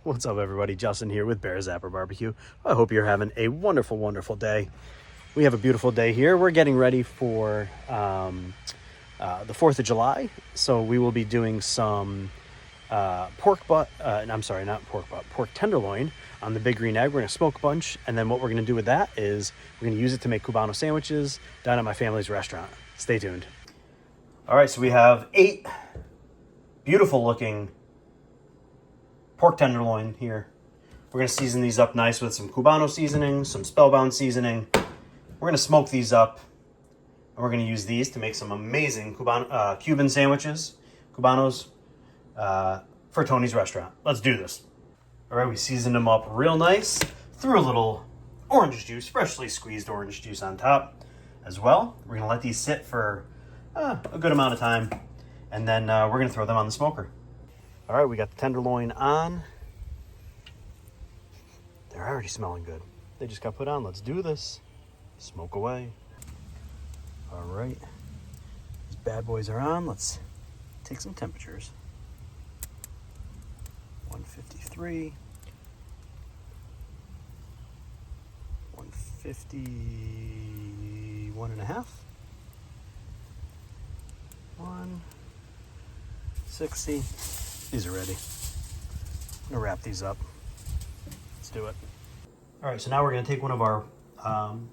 What's up, everybody? Justin here with Bear Zapper Barbecue. I hope you're having a wonderful, wonderful day. We have a beautiful day here. We're getting ready for the 4th of July. So we will be doing some pork tenderloin on the big green egg. We're going to smoke a bunch. And then what we're going to do with that is we're going to use it to make Cubano sandwiches down at my family's restaurant. Stay tuned. All right, so we have 8 beautiful looking pork tenderloin here. We're going to season these up nice with some Cubano seasoning, some Spellbound seasoning. We're going to smoke these up, and we're going to use these to make some amazing Cuban sandwiches, Cubanos, for Tony's restaurant. Let's do this. All right, we seasoned them up real nice. Threw a little orange juice, freshly squeezed orange juice on top as well. We're going to let these sit for a good amount of time, and then we're going to throw them on the smoker. All right, we got the tenderloin on. They're already smelling good. They just got put on. Let's do this. Smoke away. All right. These bad boys are on. Let's take some temperatures. 153. 151.5. 160. These are ready. I'm gonna wrap these up. Let's do it. All right, so now we're gonna take one of our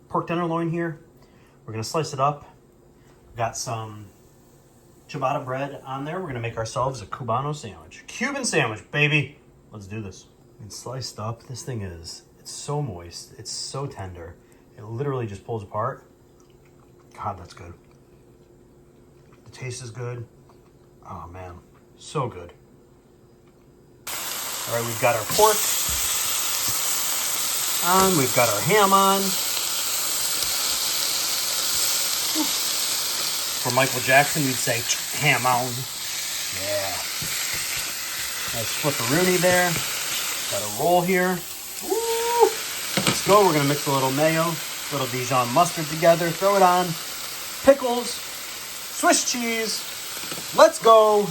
pork tenderloin here. We're gonna slice it up. We've got some ciabatta bread on there. We're gonna make ourselves a Cubano sandwich. Cuban sandwich, baby. Let's do this. And sliced up, this thing it's so moist. It's so tender. It literally just pulls apart. God, that's good. The taste is good. Oh man, so good. All right, we've got our pork on. We've got our ham on. For Michael Jackson, we'd say ham on. Yeah. Nice flipperoonie there. Got a roll here. Woo! Let's go. We're going to mix a little mayo, a little Dijon mustard together. Throw it on. Pickles. Swiss cheese. Let's go.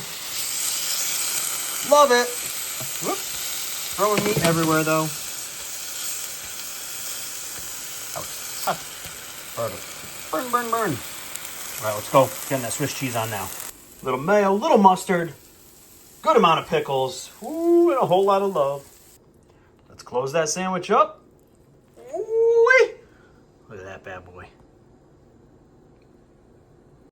Love it. Whoop. Throwing meat everywhere, though. Ouch. Hot. Perfect. Burn, burn, burn. All right, let's go. Getting that Swiss cheese on now. Little mayo, little mustard. Good amount of pickles. Ooh, and a whole lot of love. Let's close that sandwich up. Ooh-wee. Look at that bad boy.